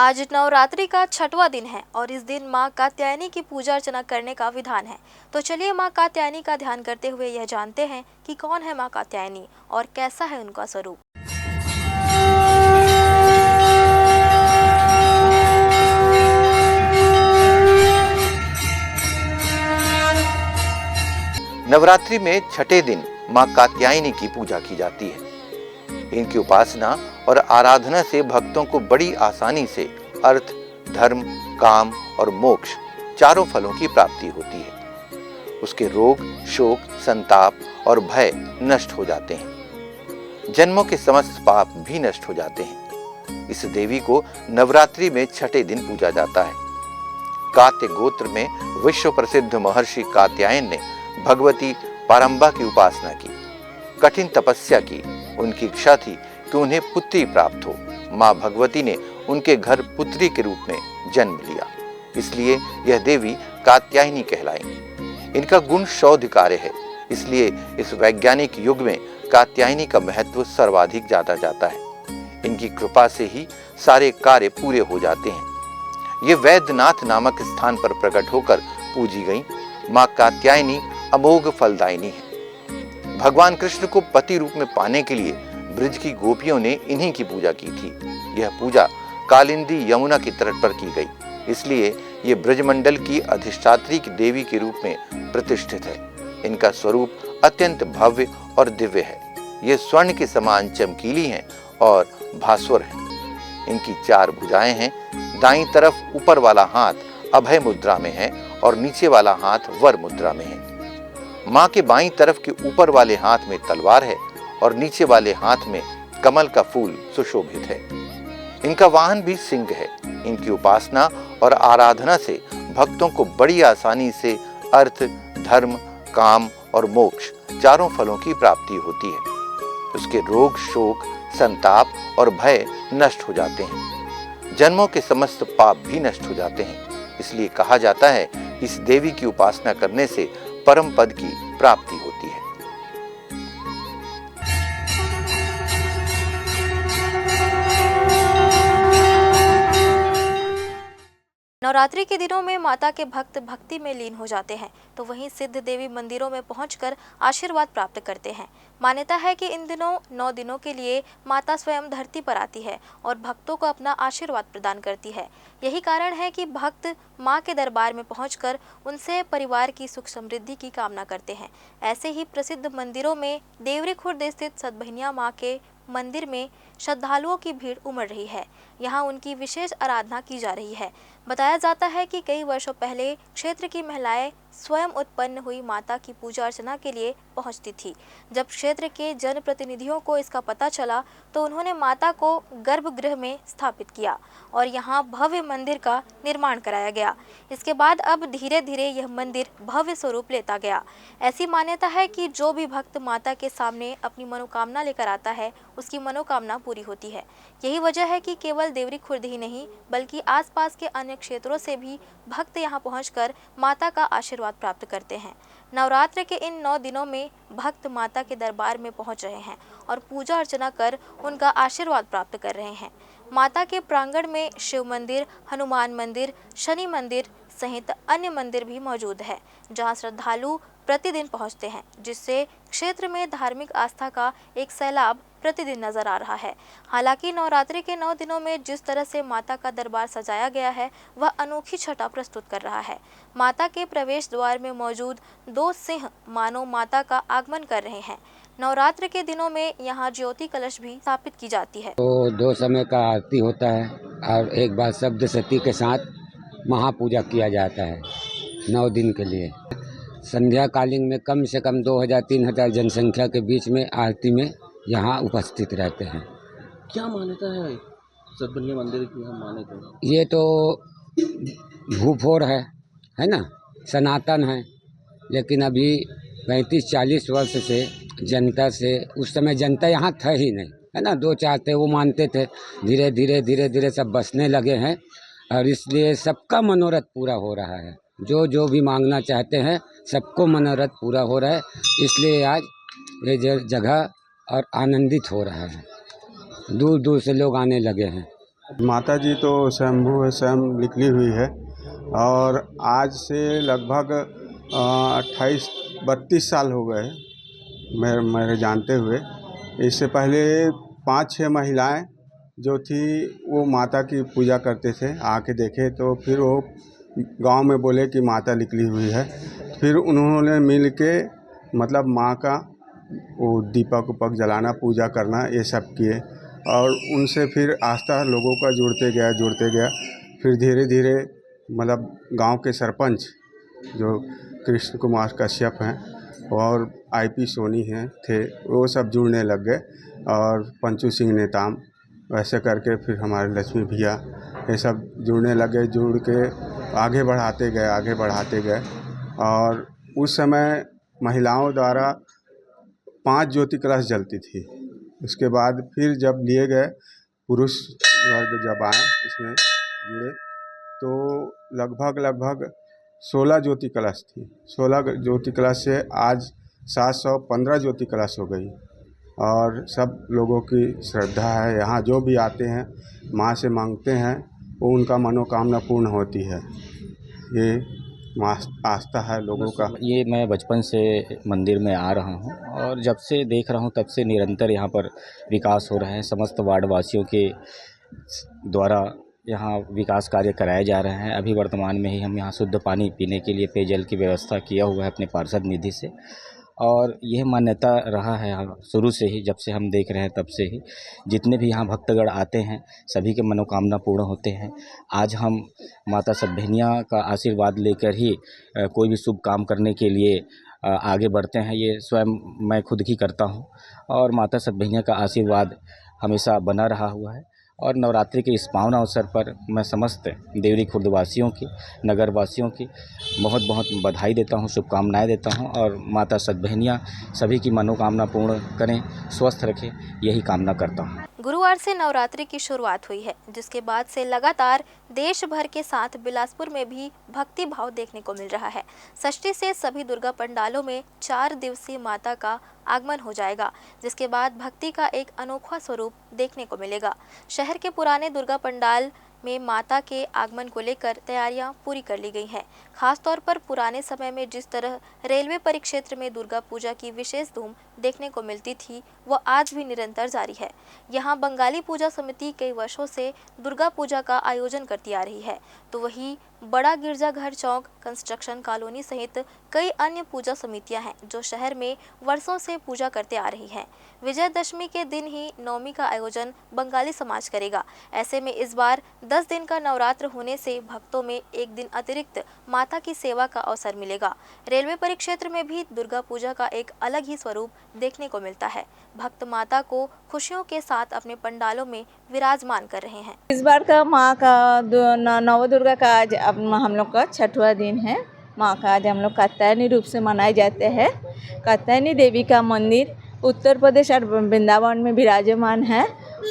आज नवरात्रि का 6वां दिन है और इस दिन मां कात्यायनी की पूजा अर्चना करने का विधान है। तो चलिए मां कात्यायनी का ध्यान करते हुए यह जानते हैं कि कौन है मां कात्यायनी और कैसा है उनका स्वरूप। नवरात्रि में छठे दिन मां कात्यायनी की पूजा की जाती है। इनकी उपासना और आराधना से भक्तों को बड़ी आसानी से अर्थ, धर्म, काम और मोक्ष चारों फलों की प्राप्ति होती है। उसके रोग, शोक, संताप और भय नष्ट हो जाते हैं। जन्मों के समस्त पाप भी नष्ट हो जाते हैं। इस देवी को नवरात्रि में छठे दिन पूजा जाता है। कात्य गोत्र में विश्व प्रसिद्ध महर्षि कात्यायन ने भगवती पारंबा की उपासना की, कठिन तपस्या की। उनकी इच्छा थी कि उन्हें पुत्री प्राप्त हो। मां भगवती ने उनके घर पुत्री के रूप में जन्म लिया, इसलिए यह देवी कात्यायनी कहलाई। इनका गुण शौर्यकारी है, इसलिए इस वैज्ञानिक युग में कात्यायनी का महत्व सर्वाधिक जाता जाता है। इनकी कृपा से ही सारे कार्य पूरे हो जाते हैं। ये वैद्यनाथ नामक स्थान पर प्रकट होकर पूजी गई मां कात्यायनी अमोघ फलदायिनी है। भगवान कृष्ण को पति रूप में पाने के लिए ब्रज की गोपियों ने इन्हीं की पूजा की थी। यह पूजा कालिंदी यमुना के तट पर की गई, इसलिए ये ब्रजमंडल की अधिष्ठात्री की देवी के रूप में प्रतिष्ठित है। इनका स्वरूप अत्यंत भव्य और दिव्य है। ये स्वर्ण के समान चमकीली हैं और भास्वर हैं। इनकी 4 भुजाएं हैं। दाईं तरफ ऊपर वाला हाथ अभय मुद्रा में है और नीचे वाला हाथ वर मुद्रा में है। मां के बाईं तरफ के ऊपर वाले हाथ में तलवार है और नीचे वाले हाथ में कमल का फूल सुशोभित है। इनका वाहन भी सिंह है। इनकी उपासना और आराधना से भक्तों को बड़ी आसानी से अर्थ, धर्म, काम और मोक्ष चारों फलों की प्राप्ति होती है। उसके रोग, शोक, संताप और भय नष्ट हो जाते हैं। जन्मों के समस्त पाप भी नष्ट हो जाते हैं। इसलिए कहा जाता है कि इस देवी की उपासना करने से परम पद की प्राप्ति होती है। नवरात्रि के दिनों में माता के भक्त भक्ति में लीन हो जाते हैं, तो वहीं सिद्ध देवी मंदिरों में पहुंचकर आशीर्वाद प्राप्त करते हैं। मान्यता है कि इन दिनों 9 दिनों के लिए माता स्वयं धरती पर आती है और भक्तों को अपना आशीर्वाद प्रदान करती है। यही कारण है कि भक्त मां के दरबार में पहुंचकर उनसे परिवार की सुख समृद्धि की कामना करते हैं। ऐसे ही प्रसिद्ध मंदिरों में देवरी खुर्द स्थित सतभनिया मां के मंदिर में श्रद्धालुओं की भीड़ उमड़ रही है। यहाँ उनकी विशेष आराधना की जा रही है। बताया जाता है कि कई वर्षों पहले क्षेत्र की महिलाएं स्वयं उत्पन्न हुई माता की पूजा अर्चना के लिए पहुंचती थी। जब क्षेत्र के जनप्रतिनिधियों को इसका पता चला तो उन्होंने माता को गर्भगृह में स्थापित किया और यहाँ भव्य मंदिर का निर्माण कराया गया। इसके बाद अब धीरे धीरे यह मंदिर भव्य स्वरूप लेता गया। ऐसी मान्यता है कि जो भी भक्त माता के सामने अपनी मनोकामना लेकर आता है उसकी मनोकामना पूरी होती है। यही वजह है कि केवल देवरी खुर्द ही नहीं बल्कि आसपास के अन्य क्षेत्रों से भी भक्त यहां पहुंचकर माता का आशीर्वाद प्राप्त करते हैं। नवरात्र के इन 9 दिनों में भक्त माता के दरबार में पहुंच रहे हैं और पूजा अर्चना कर उनका आशीर्वाद प्राप्त कर रहे हैं। माता के प्रांगण में शिव मंदिर, हनुमान मंदिर, शनि मंदिर सहित अन्य मंदिर भी मौजूद है, जहां श्रद्धालु प्रतिदिन पहुंचते हैं, जिससे क्षेत्र में धार्मिक आस्था का एक सैलाब प्रतिदिन नजर आ रहा है। हालांकि नवरात्रि के 9 दिनों में जिस तरह से माता का दरबार सजाया गया है वह अनोखी छटा प्रस्तुत कर रहा है। माता के प्रवेश द्वार में मौजूद 2 सिंह मानो माता का आगमन कर रहे हैं। नवरात्र के दिनों में यहाँ ज्योति कलश भी स्थापित की जाती है। तो 2 समय का आरती होता है और एक बार शब्द सती के साथ महापूजा किया जाता है 9 दिन के लिए। संध्या कालीन में कम से कम 2000-3000 जनसंख्या के बीच में आरती में यहाँ उपस्थित रहते हैं। क्या मान्यता है सतभनिया मंदिर की? हम माने तो ये तो भूफोर है ना, सनातन है। लेकिन अभी 35-40 वर्ष से जनता से, उस समय जनता यहाँ था ही नहीं, है ना, 2-4 थे, वो मानते थे। धीरे धीरे सब बसने लगे हैं और इसलिए सबका मनोरथ पूरा हो रहा है। जो भी मांगना चाहते हैं सबको मनोरथ पूरा हो रहा है। इसलिए आज ये जगह और आनंदित हो रहा है। दूर दूर से लोग आने लगे हैं। माता जी तो स्वयंभू है, स्वयं निकली हुई है और आज से लगभग 28-32 साल हो गए मेरे जानते हुए। इससे पहले 5-6 महिलाएं जो थी वो माता की पूजा करते थे, आके देखे तो फिर वो गांव में बोले कि माता निकली हुई है। फिर उन्होंने मिल के मतलब माँ का वो दीपक उपक जलाना, पूजा करना, ये सब किए और उनसे फिर आस्था लोगों का जुड़ते गया। फिर धीरे धीरे मतलब गांव के सरपंच जो कृष्ण कुमार कश्यप हैं और आईपी सोनी हैं थे, वो सब जुड़ने लग गए और पंचू सिंह नेताम, वैसे करके फिर हमारे लक्ष्मी भैया ये सब जुड़ने लगे। जुड़ के आगे बढ़ाते गए और उस समय महिलाओं द्वारा 5 ज्योति कलश जलती थी। उसके बाद फिर जब लिए गए पुरुष वर्ग जब आए इसमें जुड़े तो लगभग 16 ज्योति कलश थी। 16 ज्योति कलश से आज 715 ज्योति कलश हो गई और सब लोगों की श्रद्धा है। यहाँ जो भी आते हैं माँ से मांगते हैं वो उनका मनोकामना पूर्ण होती है। ये आस्था है लोगों का। ये मैं बचपन से मंदिर में आ रहा हूँ और जब से देख रहा हूँ तब से निरंतर यहाँ पर विकास हो रहा है। समस्त वार्ड वासियों के द्वारा यहाँ विकास कार्य कराए जा रहे हैं। अभी वर्तमान में ही हम यहाँ शुद्ध पानी पीने के लिए पेयजल की व्यवस्था किया हुआ है अपने पार्षद निधि से और यह मान्यता रहा है यहाँ शुरू से ही, जब से हम देख रहे हैं तब से ही। जितने भी यहाँ भक्तगण आते हैं सभी के मनोकामना पूर्ण होते हैं। आज हम माता सतभैनिया का आशीर्वाद लेकर ही कोई भी शुभ काम करने के लिए आगे बढ़ते हैं। ये स्वयं मैं खुद ही करता हूँ और माता सतभैनिया का आशीर्वाद हमेशा बना रहा हुआ है। और नवरात्रि के इस पावन अवसर पर मैं समस्त देवरी खुर्द वासियों की, नगर वासियों की बहुत बहुत बधाई देता हूं, शुभकामनाएं देता हूं और माता सतभैनिया सभी की मनोकामना पूर्ण करें, स्वस्थ रखें, यही कामना करता हूं। गुरुवार से नवरात्रि की शुरुआत हुई है, जिसके बाद से लगातार देश भर के साथ बिलासपुर में भी भक्ति भाव देखने को मिल रहा है। षष्ठी से सभी दुर्गा पंडालों में 4 दिवसीय माता का आगमन हो जाएगा, जिसके बाद भक्ति का एक अनोखा स्वरूप देखने को मिलेगा। शहर के पुराने दुर्गा पंडाल में माता के आगमन को लेकर तैयारियां पूरी कर ली गई हैं। खासतौर पर पुराने समय में जिस तरह रेलवे परिक्षेत्र में दुर्गा पूजा की विशेष धूम देखने को मिलती थी, वो आज भी निरंतर जारी है। यहाँ बंगाली पूजा समिति कई वर्षों से दुर्गा पूजा का आयोजन करती आ रही है, तो वहीं बड़ा गिरजाघर चौक, कंस्ट्रक्शन कॉलोनी सहित कई अन्य पूजा समितियां हैं जो शहर में वर्षों से पूजा करते आ रही हैं। विजयदशमी के दिन ही नवमी का आयोजन बंगाली समाज करेगा। ऐसे में इस बार 10 दिन का नवरात्र होने से भक्तों में एक दिन अतिरिक्त माता की सेवा का अवसर मिलेगा। रेलवे परिक्षेत्र में भी दुर्गा पूजा का एक अलग ही स्वरूप देखने को मिलता है। भक्त माता को खुशियों के साथ अपने पंडालों में विराजमान कर रहे हैं। इस बार का माँ का नव दुर्गा का आज हम लोग का 6वां दिन है। माँ का आज हम लोग कात्यायनी रूप से मनाए जाते हैं। कात्यायनी देवी का मंदिर उत्तर प्रदेश और वृंदावन में विराजमान है।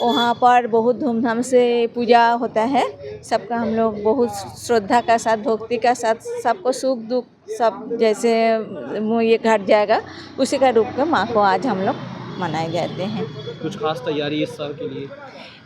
वहाँ पर बहुत धूमधाम से पूजा होता है। सबका हम लोग बहुत श्रद्धा का साथ, भक्ति का साथ, सबको सुख दुख सब जैसे ये घट जाएगा उसी का रूप में माँ को आज हम लोग मनाए जाते हैं। कुछ खास तैयारी इस साल के लिए?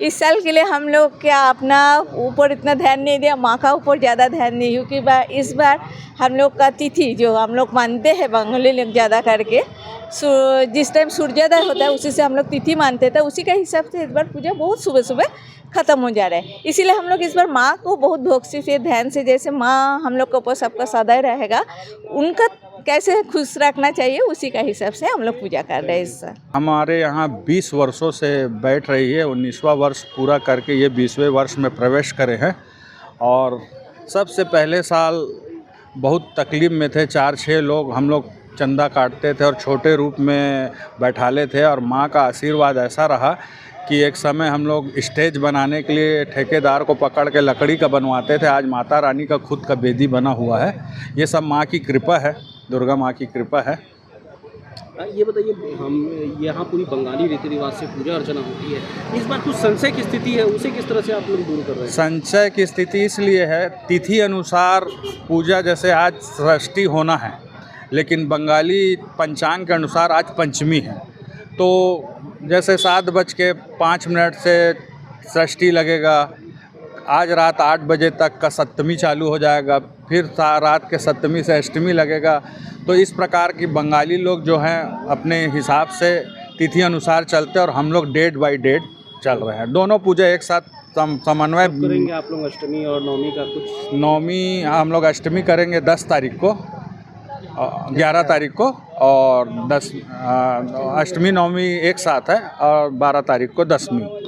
इस साल के लिए हम लोग क्या अपना ऊपर इतना ध्यान नहीं दिया, माँ का ऊपर ज़्यादा ध्यान नहीं, क्योंकि इस बार हम लोग का तिथि जो हम लोग मानते हैं बंगाली लोग ज़्यादा करके, जिस टाइम सूर्योदय होता है उसी से हम लोग तिथि मानते थे, उसी के हिसाब से इस बार पूजा बहुत सुबह सुबह ख़त्म हो जा रहा है। इसीलिए हम लोग इस बार माँ को बहुत भक्ति से ध्यान से, जैसे माँ हम लोग के ऊपर सबका सदैव रहेगा, उनका कैसे खुश रखना चाहिए उसी का हिसाब से हम लोग पूजा कर रहे हैं इस साल। हमारे यहाँ 20 वर्षों से बैठ रही है, 19वां वर्ष पूरा करके ये 20वें वर्ष में प्रवेश करे हैं। और सबसे पहले साल बहुत तकलीफ़ में थे, 4-6 लोग हम लोग चंदा काटते थे और छोटे रूप में बैठाले थे और माँ का आशीर्वाद ऐसा रहा कि एक समय हम लोग स्टेज बनाने के लिए ठेकेदार को पकड़ के लकड़ी का बनवाते थे। आज माता रानी का खुद का बेदी बना हुआ है। ये सब माँ की कृपा है, दुर्गा माँ की कृपा है। ये बताइए, हम यहाँ पूरी बंगाली रीति रिवाज से पूजा अर्चना होती है, इस बार कुछ संशय की स्थिति है, उसे किस तरह से आप लोग दूर कर रहे हैं? संशय की स्थिति इसलिए है, तिथि अनुसार पूजा, जैसे आज षष्ठी होना है लेकिन बंगाली पंचांग के अनुसार आज पंचमी है, तो जैसे 7:05 से षष्ठी लगेगा, आज रात 8 बजे तक का सप्तमी चालू हो जाएगा, फिर रात के सप्तमी से अष्टमी लगेगा। तो इस प्रकार की बंगाली लोग जो हैं अपने हिसाब से तिथि अनुसार चलते हैं और हम लोग डेट बाय डेट चल रहे हैं। दोनों पूजा एक साथ समन्वय करेंगे आप लोग अष्टमी और नवमी का कुछ? नवमी हम लोग अष्टमी करेंगे 10 तारीख को, 11 तारीख को, और अष्टमी नवमी एक साथ है, और 12 तारीख को दसवीं।